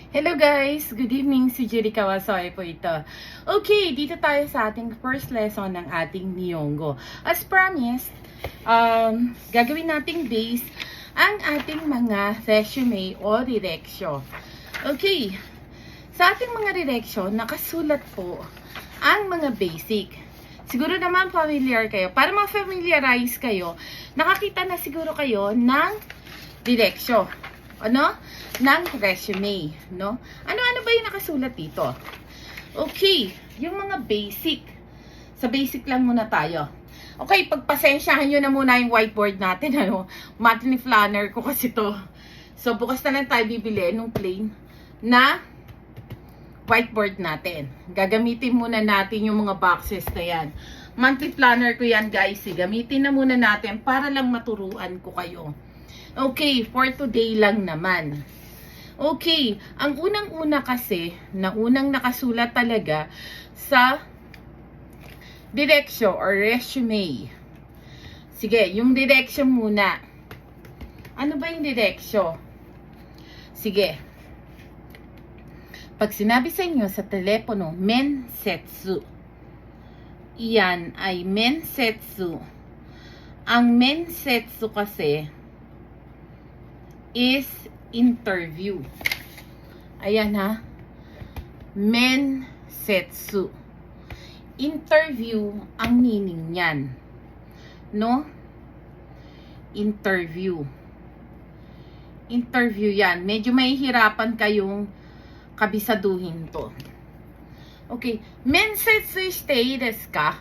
Hello guys! Good evening, si Judy Kawasoy po ito. Okay, dito tayo sa ating first lesson ng ating Nihongo. As promised, gagawin nating base ang ating mga resume o direksyon. Okay, sa ating mga direksyon, nakasulat po ang mga basic. Siguro naman familiar kayo. Para ma-familiarize kayo, nakakita na siguro kayo ng direksyon. Ng resume, no? Ano-ano ba yung nakasulat dito? Okay, yung mga basic. Sa basic lang muna tayo. Okay, pagpasensyahan nyo na muna yung whiteboard natin, monthly planner ko kasi to. So, bukas na lang tayo bibili nung plain na whiteboard natin. Gagamitin muna natin yung mga boxes na yan. Monthly planner ko yan, guys. Gamitin na muna natin para lang maturuan ko kayo. Okay, for today lang naman. Okay, ang unang-una kasi, na unang nakasulat talaga sa direksyon or resume. Sige, yung direksyon muna. Ano ba yung direksyon? Sige. Pag sinabi sa inyo sa telepono, mensetsu. Iyan ay mensetsu. Ang mensetsu kasi is interview. Ayan ha. Mensetsu. Interview ang meaning niyan. No? Interview. Interview yan. Medyo mahihirapan kayong kabisaduhin to. Okay. Mensetsu shite desu ka?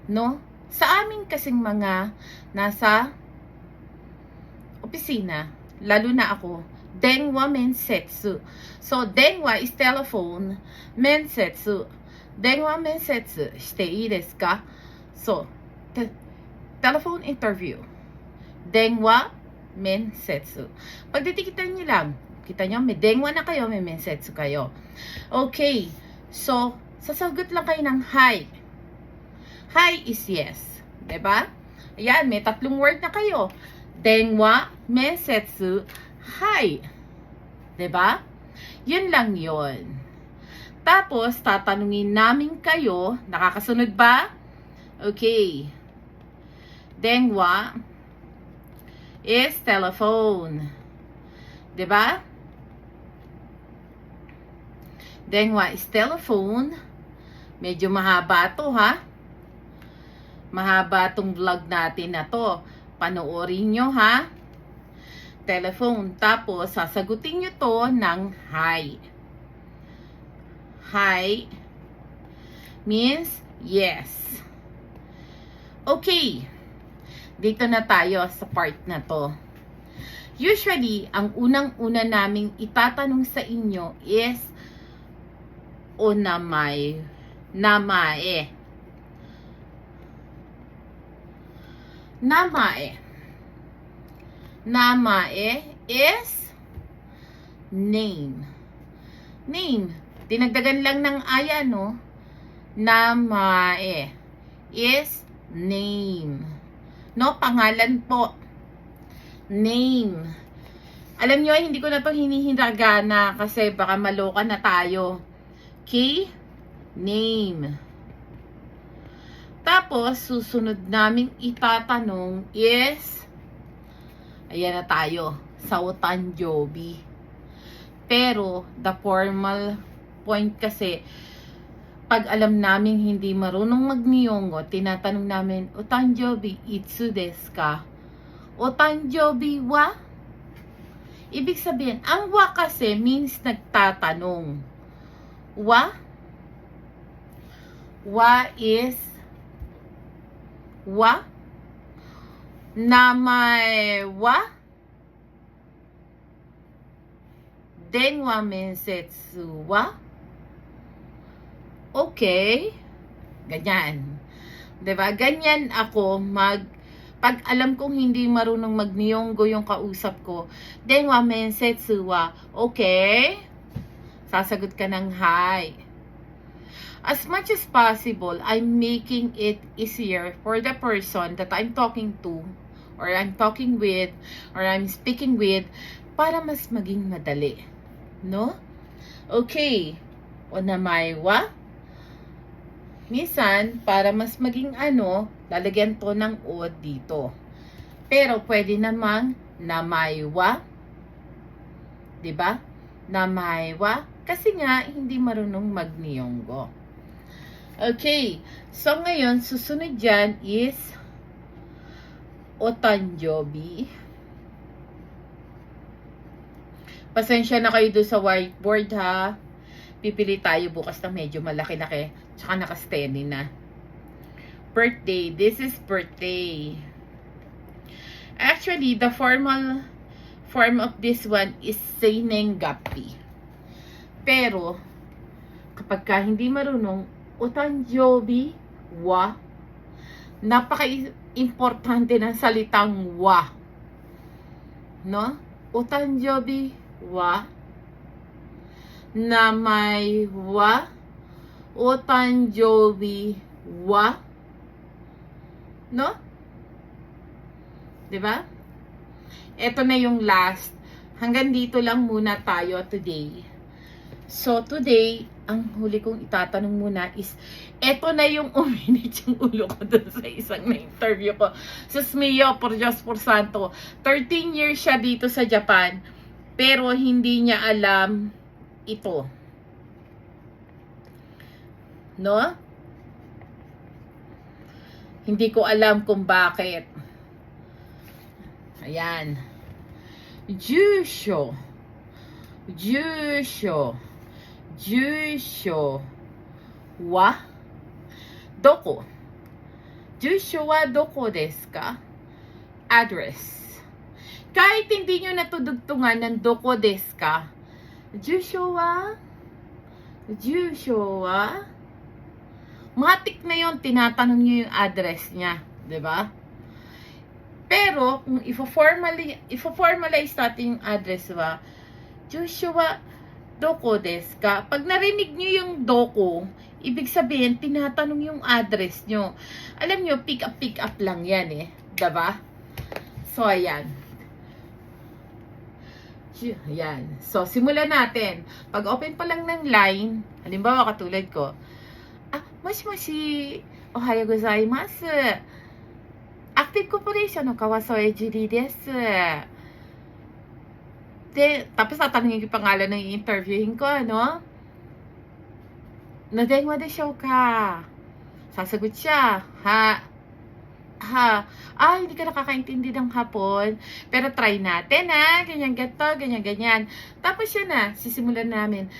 No? Sa amin kasing mga nasa opisina, lalo na ako, denwa mensetsu. So, denwa is telephone, mensetsu. Denwa mensetsu shite ii desu ka? So, telephone interview. Denwa mensetsu. Pag titikitan nyo lang, kita nyo, may denwa na kayo, may mensetsu kayo. Okay. So, sasagot lang kayo ng hi. Hi is yes. Diba? Ayan, may tatlong word na kayo. Denwa, mensetsu, hi. Diba? Yun lang yun. Tapos, tatanungin namin kayo, nakakasunod ba? Okay. Denwa is telephone. Diba? Denwa is telephone. Medyo mahaba to, ha? Mahaba tong vlog natin na to. Panoorin nyo, ha? Telephone. Tapos, sasagutin nyo to ng hi. Hi means yes. Okay. Dito na tayo sa part na to. Usually, ang unang-una naming itatanong sa inyo is onamae. Namae. Namae. Namae is name. Name. Dinagdagan lang ng aya, no? Namae is name. No? Pangalan po. Name. Alam nyo, hindi ko na to hinihiragana kasi baka maloka na tayo. Okay? Name. Tapos, susunod naming itatanong is, ayan na tayo, sa Otanjobi. Pero, the formal point kasi, pag alam namin hindi marunong mag-Nihongo, tinatanong namin, Otanjobi, itsu desu ka? Otanjobi wa? Ibig sabihin, ang wa kasi means nagtatanong. Wa? Wa is wa? Namae wa? Denwa mensetsu wa? Okay. Ganyan. Diba? Ganyan ako pag alam kong hindi marunong mag-Nihongo yung kausap ko, denwa mensetsu wa? Okay. Sasagot ka ng hi. As much as possible, I'm making it easier for the person that I'm talking to, or I'm talking with, or I'm speaking with, para mas maging madali. No? Okay. Onamai wa? Minsan, para mas maging lalagyan to ng o dito. Pero pwede namang namai wa. 'Di ba? Namai wa kasi nga hindi marunong mag-Nihongo. Okay. So ngayon, susunod dyan is otanjobi. Pasensya na kayo doon sa whiteboard ha. Pipili tayo bukas na medyo malaki-laki. Tsaka naka-steady na. Birthday. This is birthday. Actually, the formal form of this one is seinengapi. Pero, kapag ka hindi marunong, otanjobi wa, napaka-importante ng salitang wa. No? Otanjobi wa, namai wa, otanjobi wa, no? 'Di ba? Ito na yung last. Hanggang dito lang muna tayo today. So today, ang huli kong itatanong muna is, eto na yung uminit yung ulo ko dun sa isang na-interview ko. Sus mio, por Diyos, por Santo. 13 years siya dito sa Japan, pero hindi niya alam ito. No? Hindi ko alam kung bakit. Ayan. Jusho. Jusho. Jusho wa doko? Jusho wa doko desu ka? Address. Kahit hindi nyo natudugtungan ng doko desu ka, Jusho wa? Jusho wa? Matik na yon, tinatanong nyo yung address niya. 'Di ba? Pero, kung ifo-formalize natin yung address wa, Jusho wa doko desu ka? Pag narinig nyo yung doko, ibig sabihin, tinatanong yung address nyo. Alam nyo, pick up lang yan eh. Diba? So, ayan. Ayan. So, simulan natin. Pag open pa lang ng line, halimbawa katulad ko, moshi, ohayo gozaimasu. Active Corporation no Kawasoe Julie desu. Tapos tatanungin yung pangalan ng interviewing ko, Nadenwa desho ka? Sasagot siya, ha? Hindi ka nakakaintindi ng Hapon. Pero try natin, ha? Ganyan, ganyan. Tapos yun na, sisimulan namin.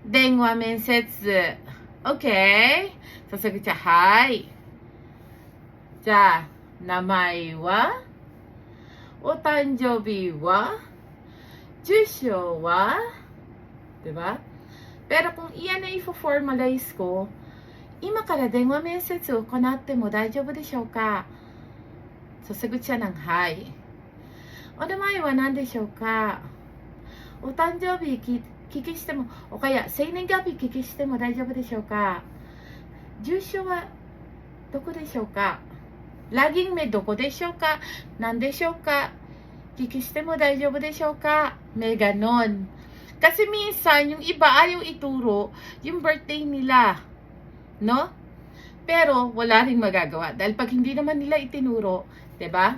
Denwa mensetsu. Okay? Sasagot siya, hi. Ja, namai wa? Otanjobi wa? Jusho wa? Diba? Pero kung iyan na i-formalize ko, ima kara denwa mensetsu o konatte mo daijoubu deshou ka? Sasagot siya ng hi. Onamae wa nan deshou ka? O tanjoubi kikishite mo, o kaya seinengapi kikishite mo daijoubu deshou ka? Jusho wa doko deshou ka? Laging may doko deshou ka? Nan deshou ka? Kikishite mo daijoubu deshou ka? May ganon. Kasi minsan, yung iba ayaw ituro yung birthday nila. No? Pero, wala rin magagawa. Dahil pag hindi naman nila itinuro, 'di ba?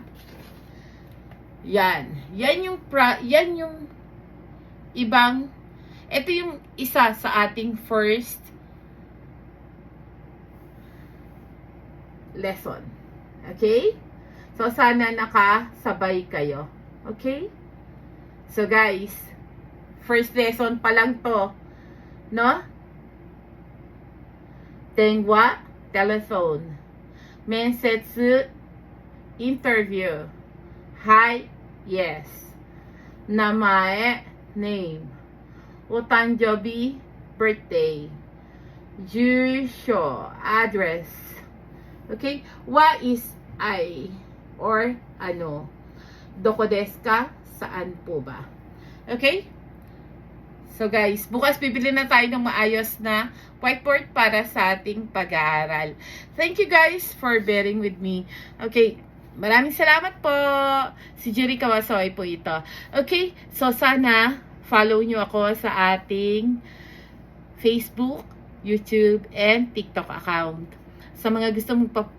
Yan. Yan yung ibang, ito yung isa sa ating first lesson. Okay? So, sana nakasabay kayo. Okay? So, guys, first lesson pa lang to. No? Denwa, telephone. Mensetsu, interview. Hi, yes. Namae, name. Otanjobi, birthday. Jusho, address. Okay? Wa is I or ano. Doko desu ka? Saan po ba? Okay? So guys, bukas bibili na tayo ng maayos na whiteboard para sa ating pag-aaral. Thank you guys for bearing with me. Okay, maraming salamat po. Si Jerry Kawasoy po ito. Okay, so sana follow nyo ako sa ating Facebook, YouTube, and TikTok account. Sa mga gusto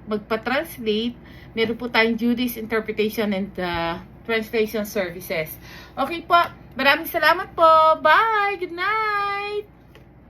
magpa-translate, meron po tayong Juris Interpretation and Translation Services. Okay po, maraming salamat po. Bye! Good night!